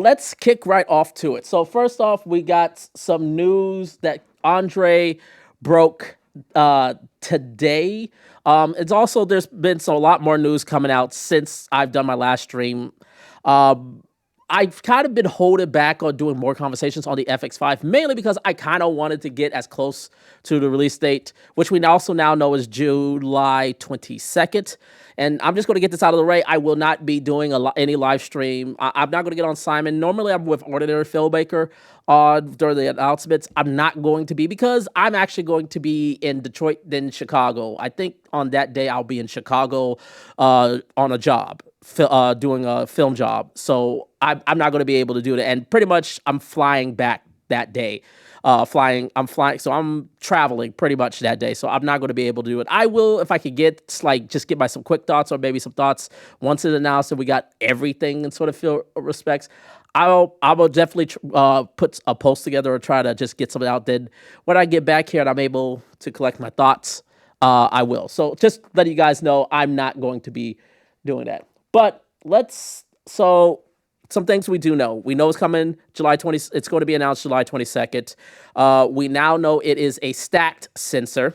Let's kick right off to it. So first off, we got some news that Andre broke today. It's also there's been a lot more news coming out since I've done my last stream. Um, I've kind of been holding back on doing more conversations on the FX5, mainly because I kind of wanted to get as close to the release date, which we also now know is July 22nd. And I'm just going to get this out of the way. I will not be doing any live stream. I'm not going to get on Simon. Normally, I'm with Ordinary Filmmaker during the announcements. I'm not going to be because I'm actually going to be in Detroit, then Chicago. I think on that day, I'll be in Chicago on a job. Doing a film job, so I'm not going to be able to do it. And pretty much, I'm flying back that day. I'm flying, so I'm traveling pretty much that day. So I'm not going to be able to do it. I will if I could get just get my some quick thoughts or maybe some thoughts once it's announced and we got everything in sort of feel respects. I will definitely put a post together or try to just get something out. Then when I get back here and I'm able to collect my thoughts, I will. So just let you guys know, I'm not going to be doing that. But so some things we do know. We know it's coming July 20, it's going to be announced July 22nd. We now know it is a stacked sensor.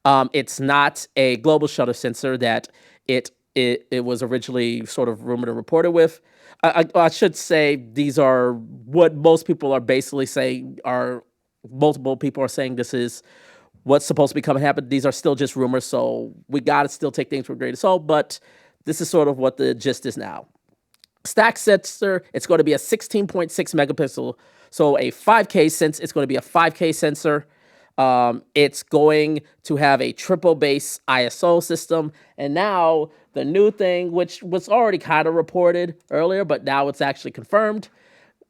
It's not a global shutter sensor that it was originally sort of rumored and reported with. I should say these are what most people are basically saying multiple people are saying this is what's supposed to be coming happen. These are still just rumors, so we got to still take things with a grain of salt, but this is sort of what the gist is now. Stack sensor, it's going to be a 16.6 megapixel. So a 5K sense, it's going to be a 5K sensor. It's going to have a triple base ISO system. And now the new thing, which was already kind of reported earlier, but now it's actually confirmed,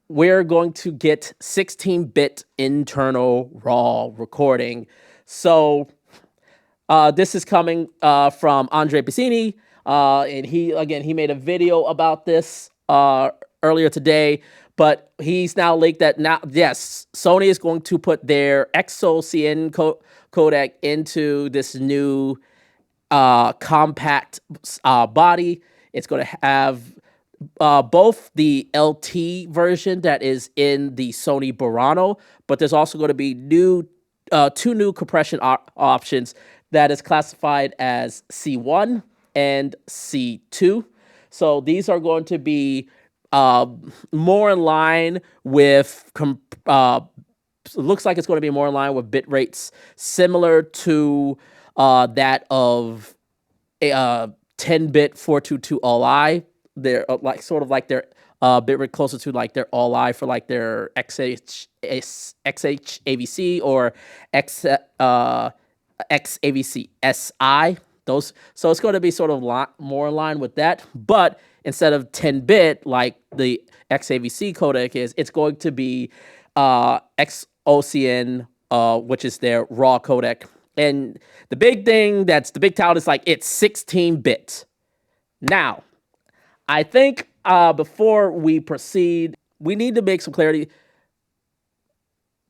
we're going to get 16-bit internal RAW recording. So this is coming from Andre Piscini. And he made a video about this earlier today, but he's now leaked that now, yes, Sony is going to put their X-OCN codec into this new compact body. It's going to have both the LT version that is in the Sony Burano, but there's also going to be two new compression options that is classified as C1 and C2. So these are going to be more in line with, looks like it's going to be more in line with bit rates similar to that of a 10-bit 422 All-I. They're like sort of like their bit rate closer to like their All-I for like their XHAVC or XAVC SI. So it's going to be sort of more in line with that, but instead of 10-bit like the XAVC codec is, it's going to be X-OCN, which is their raw codec. And the big thing that's the big tout is like it's 16-bit. Now, I think before we proceed, we need to make some clarity.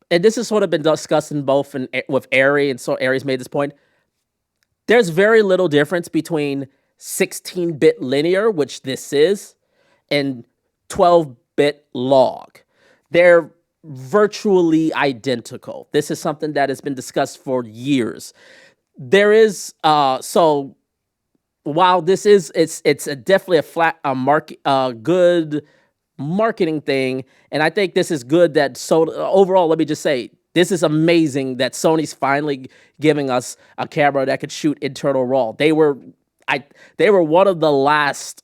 And this has sort of been discussed in both with Ari, and so Ari's made this point. There's very little difference between 16-bit linear, which this is, and 12-bit log. They're virtually identical. This is something that has been discussed for years. There is so while this is it's definitely a good marketing thing, and I think this is good that overall, let me just say, this is amazing that Sony's finally giving us a camera that could shoot internal RAW. They were one of the last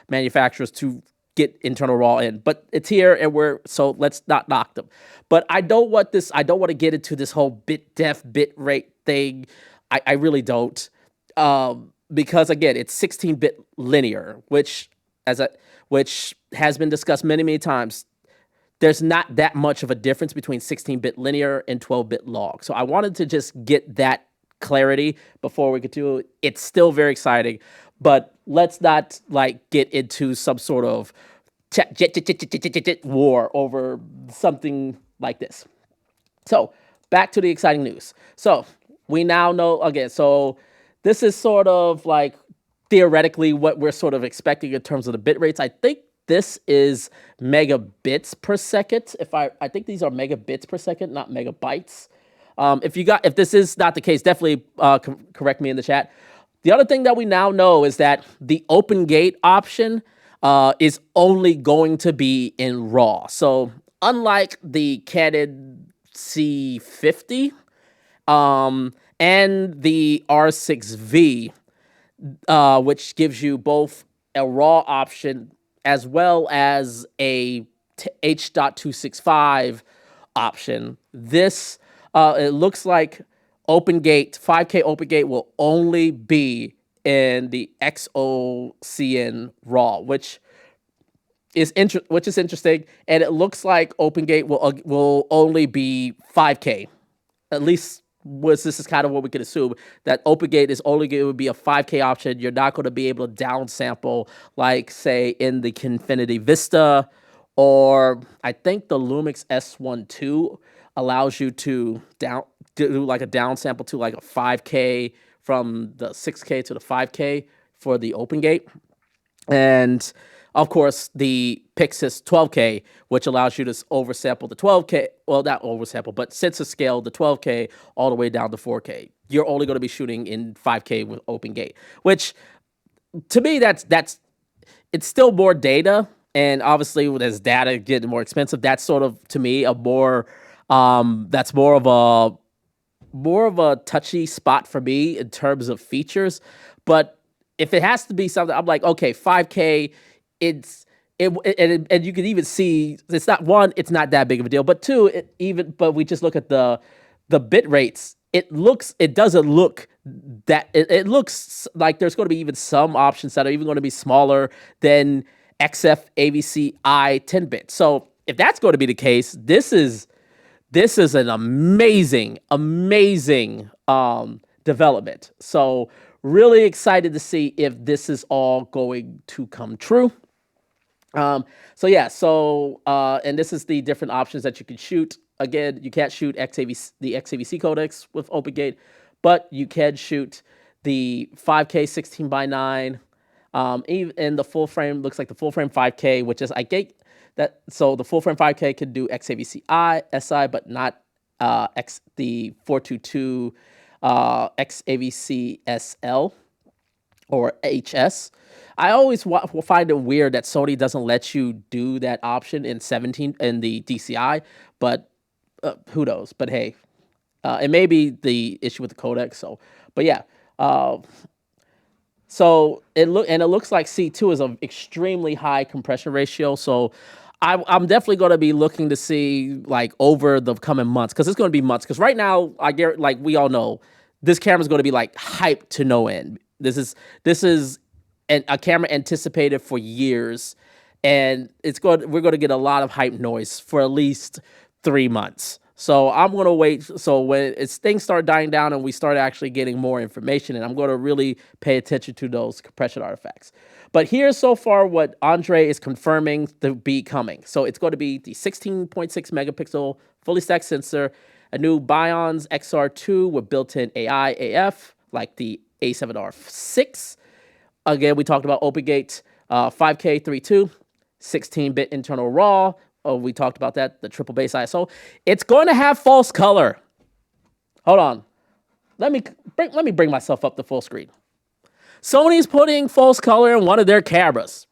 manufacturers to get internal RAW in, but it's here, and so let's not knock them. But I don't want to get into this whole bit def bit rate thing. I really don't, because again, it's 16-bit linear, which has been discussed many times. There's not that much of a difference between 16-bit linear and 12-bit log. So I wanted to just get that clarity before we continue. It's still very exciting, but let's not like get into some sort of war over something like this. So back to the exciting news. So we now know, again, so this is sort of like theoretically what we're sort of expecting in terms of the bit rates. I think this is megabits per second. I think these are megabits per second, not megabytes. If this is not the case, definitely correct me in the chat. The other thing that we now know is that the open gate option is only going to be in RAW. So unlike the Canon C50 and the R6V, which gives you both a RAW option as well as a H.265 option, this it looks like 5K OpenGate will only be in the X-OCN RAW, which is interesting, and it looks like OpenGate will only be 5K. At least this is kind of what we could assume, that OpenGate is only going to be a 5K option. You're not going to be able to downsample like, say, in the Infinity Vista, or I think the Lumix S12 allows you to do like a downsample to like a 5K from the 6K to the 5K for the OpenGate. And of course, the PYXIS 12K, which allows you to oversample the 12K, well, not oversample, but sensor scale the 12K all the way down to 4K. You're only going to be shooting in 5K with OpenGate, which to me, it's still more data. And obviously, as data getting more expensive, that's sort of, to me, that's more of a touchy spot for me in terms of features. But if it has to be something, I'm like, okay, 5K, and you can even see it's not that big of a deal. But two, but we just look at the bit rates. It doesn't look that it looks like there's going to be even some options that are even going to be smaller than XF AVC I 10-bit. So if that's going to be the case, this is an amazing development. So really excited to see if this is all going to come true. And this is the different options that you can shoot. Again, you can't shoot the XAVC codecs with OpenGate, but you can shoot the 5K 16:9. Even the full frame looks like the full frame 5K, which is so the full frame 5K can do XAVC SI, but not the 422 XAVC SL or HS. I always find it weird that Sony doesn't let you do that option in 17 in the DCI, but who knows? But hey, it may be the issue with the codec. So, but yeah. So it looks like C2 is an extremely high compression ratio. So I'm definitely going to be looking to see like over the coming months, because it's going to be months. Because right now, like we all know, this camera is going to be like hyped to no end. This is a camera anticipated for years, and we're going to get a lot of hype noise for at least 3 months. So I'm going to wait. So when things start dying down and we start actually getting more information, and I'm going to really pay attention to those compression artifacts. But here's so far what Andre is confirming to be coming. So it's going to be the 16.6 megapixel fully stacked sensor, a new Bions XR2 with built-in AI AF like the A7R6. Again, we talked about OpenGate 5K 3.2, 16-bit internal RAW. Oh, we talked about that, the triple base ISO. It's going to have false color. Hold on. Let me bring myself up to full screen. Sony's putting false color in one of their cameras.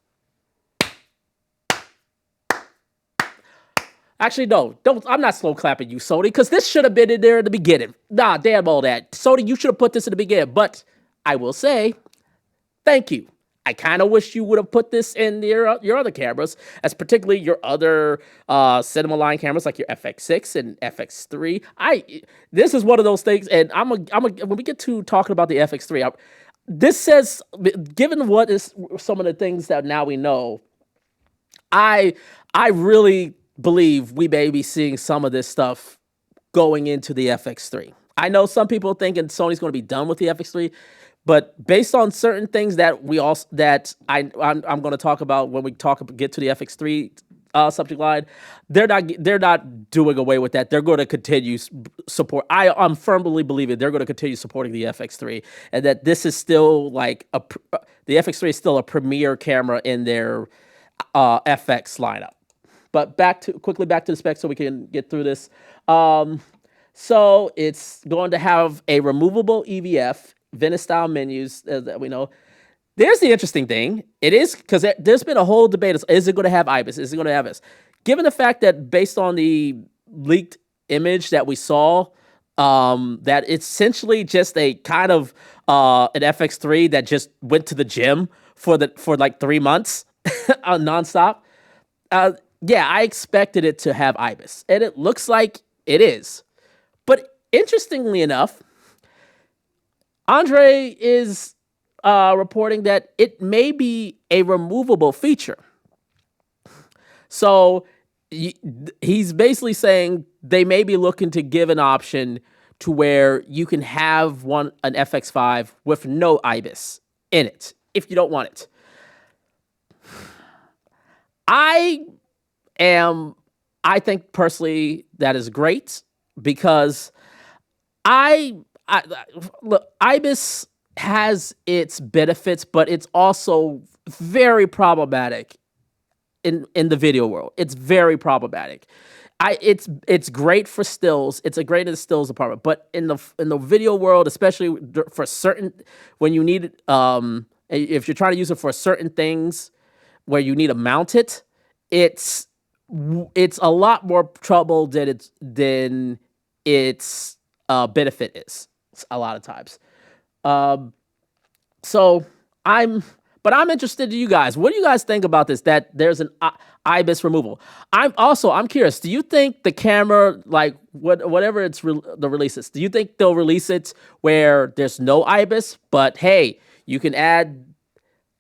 Actually, no, don't. I'm not slow clapping you, Sony, because this should have been in there at the beginning. Nah, damn all that. Sony, you should have put this in the beginning. But I will say, thank you. I kind of wish you would have put this in your other cameras, as particularly your other cinema line cameras like your FX6 and FX3. This is one of those things, and when we get to talking about the FX3, this says, given what is some of the things that now we know, I really believe we may be seeing some of this stuff going into the FX3. I know some people thinking Sony's going to be done with the FX3. But based on certain things that I'm going to talk about when we get to the FX3 subject line, they're not doing away with that. They're going to continue support. I'm firmly believing they're going to continue supporting the FX3, and that this is still like the FX3 is still a premier camera in their FX lineup. But quickly back to the specs so we can get through this. So it's going to have a removable EVF, Venice style menus that we know. There's the interesting thing. It is because there's been a whole debate. Is it going to have IBIS? Is it going to have this? Given the fact that based on the leaked image that we saw, that it's essentially just a kind of an FX3 that just went to the gym for like 3 months nonstop. Yeah, I expected it to have IBIS, and it looks like it is. But interestingly enough, Andre is reporting that it may be a removable feature. So he's basically saying they may be looking to give an option to where you can have an FX5 with no IBIS in it if you don't want it. I think personally that is great because look, IBIS has its benefits, but it's also very problematic in the video world. It's very problematic. It's great for stills. It's a great in the stills department, but in the video world, especially for certain when you need if you're trying to use it for certain things where you need to mount it, it's a lot more trouble than its benefit is a lot of times. So I'm interested in you guys. What do you guys think about this? That there's an IBIS removal. I'm curious. Do you think the camera, like whatever the release is, do you think they'll release it where there's no IBIS, but hey, you can add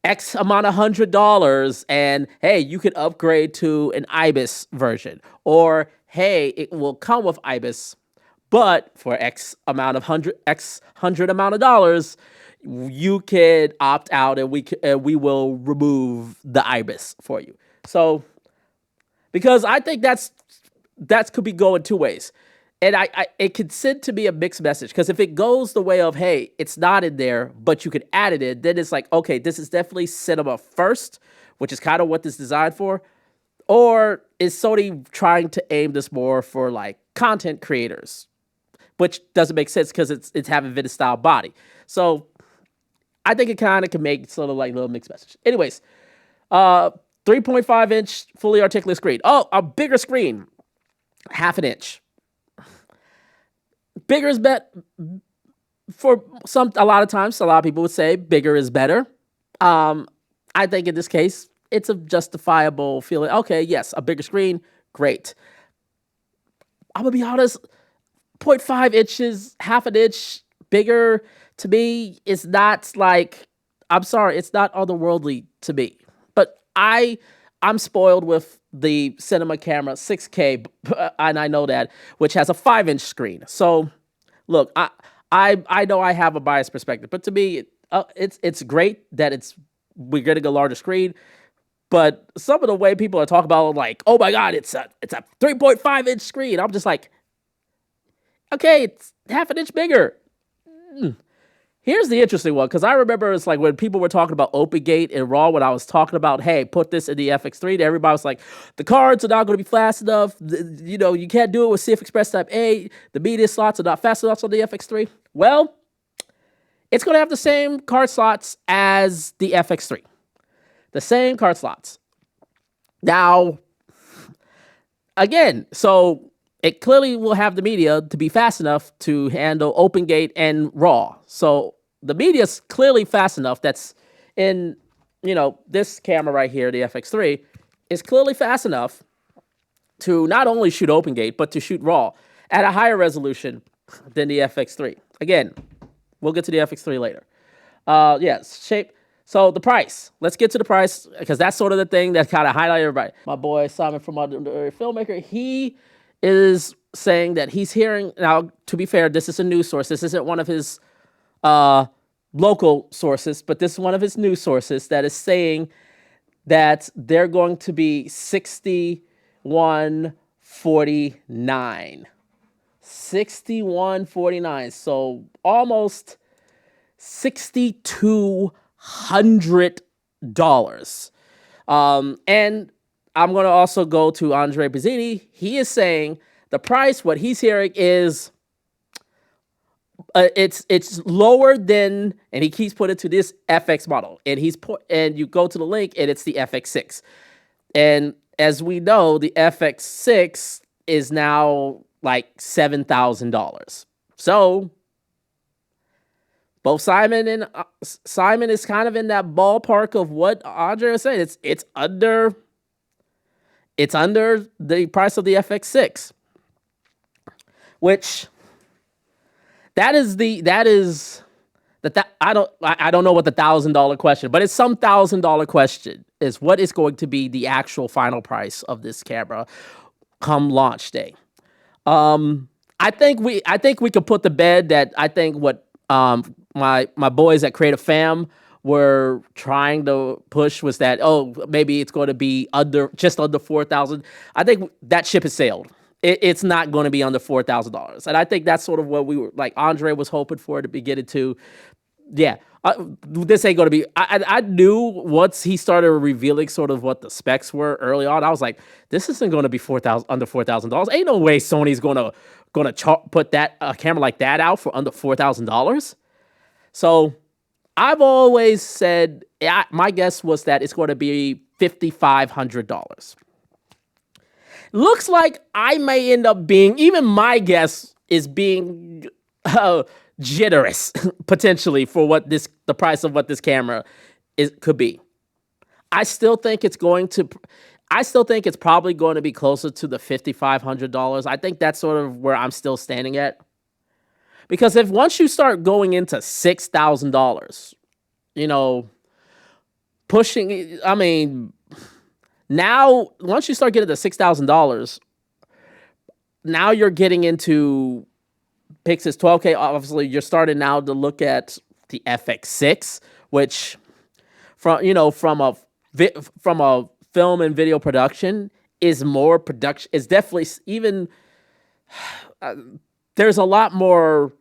X amount of $100 and hey, you could upgrade to an IBIS version, or hey, it will come with IBIS, but for X amount of hundred amount of dollars, you could opt out and we will remove the IBIS for you. So, because I think that could be going two ways. And it could send to be a mixed message, because if it goes the way of, hey, it's not in there, but you could add it in, then it's like, okay, this is definitely cinema first, which is kind of what this is designed for. Or is Sony trying to aim this more for like content creators, which doesn't make sense because it's having Venice style body. So I think it kind of can make sort of like a little mixed message. Anyways, 3.5-inch fully articulate screen. Oh, a bigger screen, 1/2 inch. Bigger is better for a lot of times. A lot of people would say bigger is better. I think in this case, it's a justifiable feeling. Okay, yes, a bigger screen, great. I'm gonna be honest, 0.5 inches, 1/2 inch bigger to me is not like, I'm sorry, it's not otherworldly to me. But I'm spoiled with the cinema camera 6K, and I know that, which has a 5-inch screen. So, look, I know I have a biased perspective, but to me, it's great that we're getting a larger screen. But some of the way people are talking about, like, oh my God, it's a 3.5-inch screen. I'm just like, okay, it's 1/2 inch bigger. Here's the interesting one, because I remember it's like when people were talking about OpenGate and RAW, when I was talking about, hey, put this in the FX3, everybody was like, the cards are not going to be fast enough. You can't do it with CF Express Type A. The media slots are not fast enough on the FX3. Well, it's going to have the same card slots as the FX3. The same card slots. Now, again, so it clearly will have the media to be fast enough to handle OpenGate and RAW. So the media is clearly fast enough. That's in, this camera right here, the FX3, is clearly fast enough to not only shoot OpenGate, but to shoot RAW at a higher resolution than the FX3. Again, we'll get to the FX3 later. Yes, shape. So the price. Let's get to the price, because that's sort of the thing that kind of highlighted everybody. My boy Simon from Filmmaker, he is saying that he's hearing, now to be fair, this is a news source. This isn't one of his local sources, but this is one of his news sources that is saying that they're going to be 6149. 6149. So almost $6,200. And I'm going to also go to Andre Bizzini. He is saying the price, what he's hearing is it's lower than, and he keeps putting it to this FX model, and and you go to the link, and it's the FX6, and as we know, the FX6 is now like $7,000. So both Simon and Simon is kind of in that ballpark of what Andre was saying. It's under the price of the FX6, which that I don't know what the $1,000 question, but it's some $1,000 question is what is going to be the actual final price of this camera come launch day. I think we could put to bed that I think what my boys at Creative Fam were trying to push was that, oh, maybe it's going to be just under 4,000. I think that ship has sailed. It's not going to be under $4,000, and I think that's sort of what we were like. Andre was hoping for to be getting to. Yeah, this ain't going to be. I knew once he started revealing sort of what the specs were early on, I was like, this isn't going to be under $4,000. Ain't no way Sony's going to put that camera like that out for under $4,000. So I've always said my guess was that it's going to be $5,500. Looks like I may end up being, even my guess is being generous potentially for what the price of what this camera could be. I still think it's probably going to be closer to the $5,500. I think that's sort of where I'm still standing at. Because once you start going into $6,000, pushing, I mean, now, once you start getting to $6,000, now you're getting into PYXIS 12K. Obviously, you're starting now to look at the FX6, which from a film and video production is more production. Is definitely even there's a lot more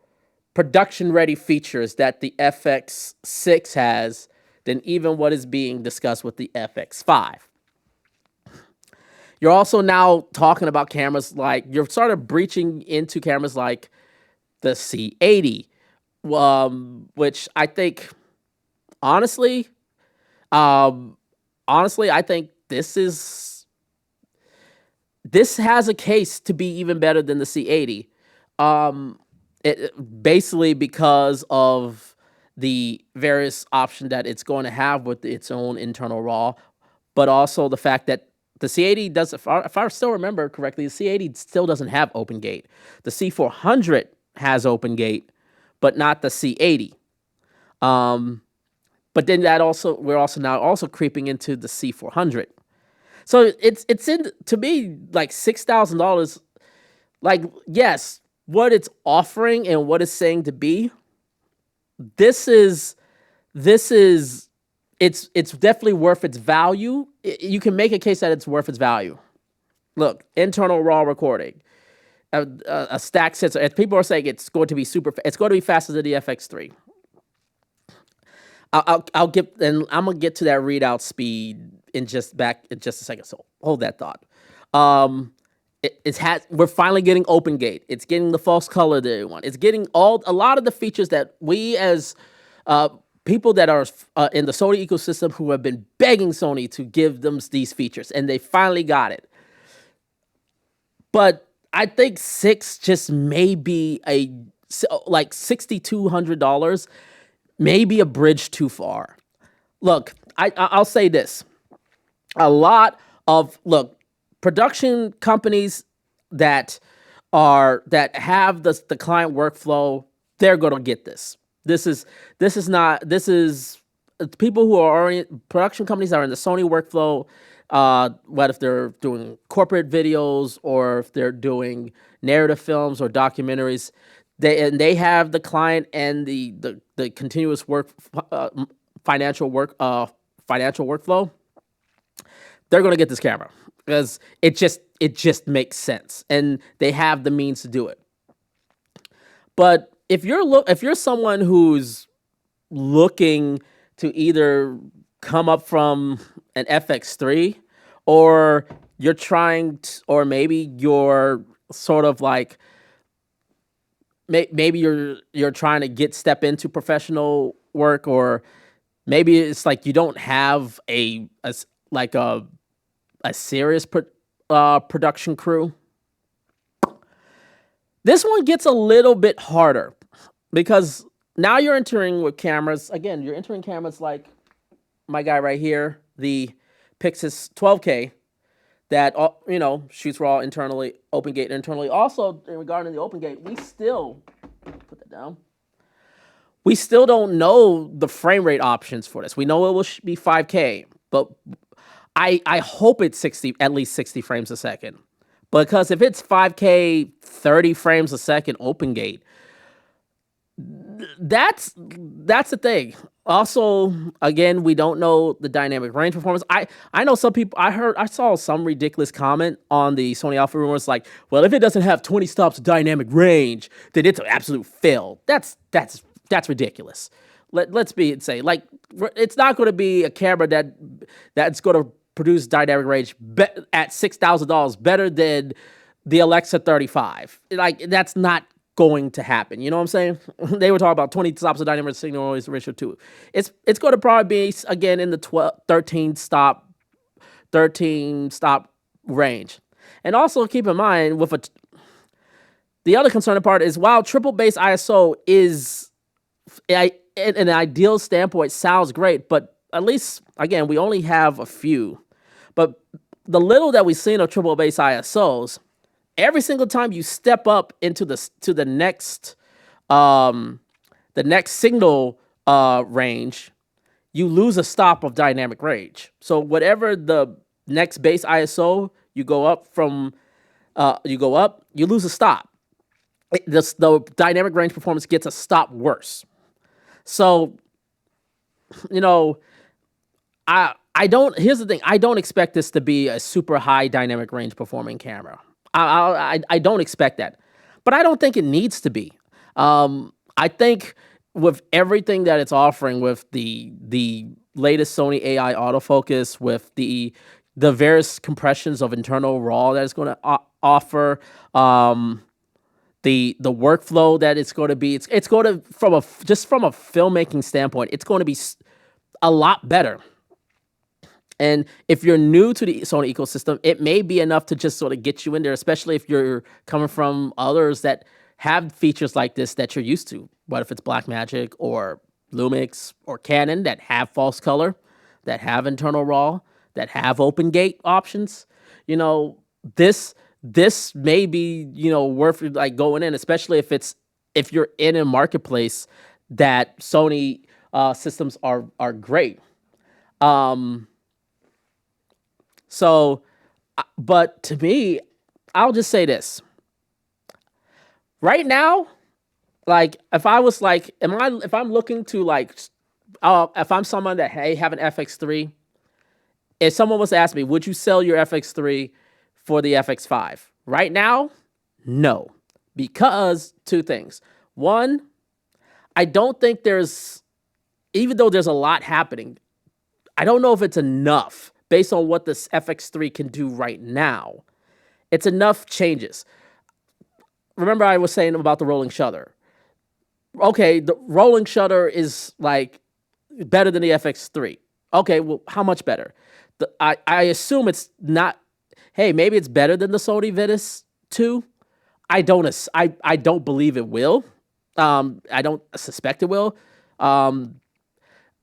production ready features that the FX6 has than even what is being discussed with the FX5. You're also now talking about cameras like, you're sort of breaching into cameras like the C80, which I think, honestly, I think this has a case to be even better than the C80. Basically because of the various options that it's going to have with its own internal RAW, but also the fact that the C80 does, if I still remember correctly, the C80 still doesn't have open gate. The C400 has open gate, but not the C80. But then we're also now creeping into the C400. So it's in, to me, like $6,000. Like, yes, what it's offering and what it's saying to be, it's definitely worth its value. You can make a case that it's worth its value. Look, internal RAW recording, a stack sensor. People are saying it's going to be it's going to be faster than the FX3. I'll get, and I'm gonna get to that readout speed in just a second. So hold that thought. We're finally getting open gate. It's getting the false color that they want. It's getting a lot of the features that we as people that are in the Sony ecosystem who have been begging Sony to give them these features, and they finally got it. But I think just maybe like $6,200, maybe a bridge too far. Look, I'll say this: a lot of production companies that have the client workflow, they're gonna get this. This is people who are production companies that are in the Sony workflow. What if they're doing corporate videos or if they're doing narrative films or documentaries? They have the client and the continuous financial workflow. They're gonna get this camera because it just makes sense, and they have the means to do it. But if you're someone who's looking to either come up from an FX3, or you're trying to, or maybe you're sort of like maybe you're trying to step into professional work, or maybe it's like you don't have like a serious production crew. This one gets a little bit harder because now you're entering with cameras. Again, you're entering cameras like my guy right here, the PYXIS 12K, that shoots raw internally, open gate internally. Also, regarding the open gate, we still put that down. We still don't know the frame rate options for this. We know it will be 5K, but I hope it's at least 60 frames a second. Because if it's 5K, 30 frames a second open gate, that's the thing. Also, again, we don't know the dynamic range performance. I know some people. I saw some ridiculous comment on the Sony Alpha rumors like, well, if it doesn't have 20 stops of dynamic range, then it's an absolute fail. That's ridiculous. Let's say like it's not going to be a camera that's going to produce dynamic range at $6,000 better than the Alexa 35. Like that's not going to happen. You know what I'm saying? They were talking about 20 stops of dynamic signal noise ratio 2. It's going to probably be again in the 13 stop range. And also keep in mind the other concerning part is while triple base ISO is in an ideal standpoint sounds great, but at least again we only have a few. But the little that we've seen of triple base ISOs, every single time you step up into the next signal range, you lose a stop of dynamic range. So whatever the next base ISO you go up, you lose a stop. The dynamic range performance gets a stop worse. So, here's the thing. I don't expect this to be a super high dynamic range performing camera. I don't expect that, but I don't think it needs to be. I think with everything that it's offering, with the latest Sony AI autofocus, with the various compressions of internal RAW that it's going to offer, the workflow that it's going to be, it's going to from a filmmaking standpoint, it's going to be a lot better. And if you're new to the Sony ecosystem, it may be enough to just sort of get you in there, especially if you're coming from others that have features like this that you're used to. What if it's Blackmagic or Lumix or Canon that have false color, that have internal RAW, that have open gate options? This may be, worth like going in, especially if you're in a marketplace that Sony systems are great. So, but to me, I'll just say this. Right now, like if I was like, if I'm looking to like, if I'm someone that have an FX3, if someone was to ask me, would you sell your FX3 for the FX5? Right now, no, because two things. One, I don't think even though there's a lot happening, I don't know if it's enough based on what this FX3 can do right now. It's enough changes. Remember I was saying about the rolling shutter. Okay, the rolling shutter is like better than the FX3. Okay, well, how much better? I assume it's not. Hey, maybe it's better than the Sony IBIS 2. I don't believe it will. I don't suspect it will.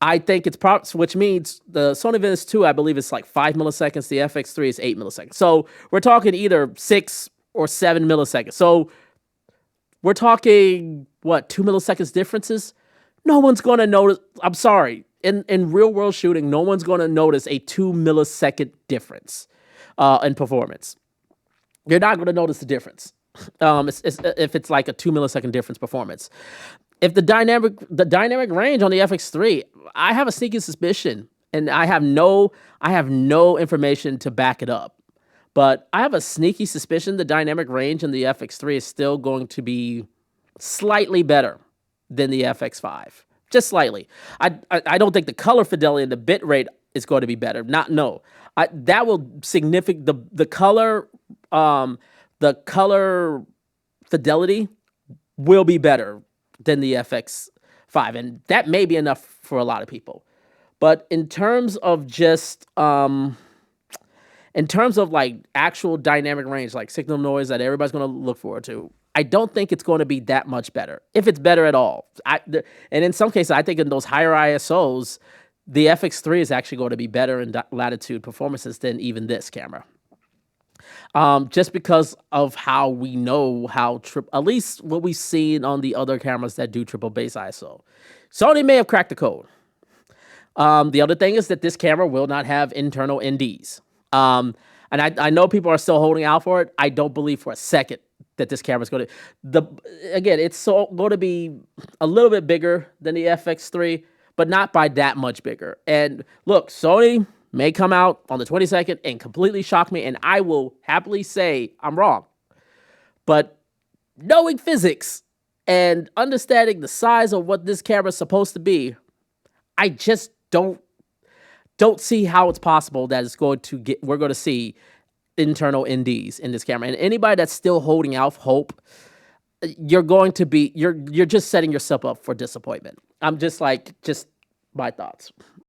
I think it's which means the Sony IBIS 2, I believe it's like 5 milliseconds. The FX3 is 8 milliseconds. So we're talking either 6 or 7 milliseconds. So we're talking, 2 milliseconds differences? No one's going to notice. I'm sorry. In real world shooting, no one's going to notice a 2 millisecond difference in performance. You're not going to notice the difference if it's like a 2 millisecond difference performance. If the dynamic range on the FX3, I have a sneaky suspicion, and I have no information to back it up, but I have a sneaky suspicion the dynamic range in the FX3 is still going to be slightly better than the FX5, just slightly. I don't think the color fidelity and the bit rate is going to be better. Not no. That will significant the color fidelity will be better than the FX5, and that may be enough for a lot of people. But in terms of just in terms of like actual dynamic range, like signal noise that everybody's going to look forward to, I don't think it's going to be that much better, if it's better at all. And in some cases, I think in those higher ISOs, the FX3 is actually going to be better in latitude performances than even this camera. Just because of how we know how at least what we've seen on the other cameras that do triple base ISO. Sony may have cracked the code. The other thing is that this camera will not have internal NDs. And I know people are still holding out for it. I don't believe for a second that this camera is going to. Again, it's going to be a little bit bigger than the FX3, but not by that much bigger. And look, Sony may come out on the 22nd and completely shock me, and I will happily say I'm wrong. But knowing physics and understanding the size of what this camera is supposed to be, I just don't see how it's possible that we're going to see internal NDs in this camera. And anybody that's still holding out hope, you're just setting yourself up for disappointment. I'm just my thoughts.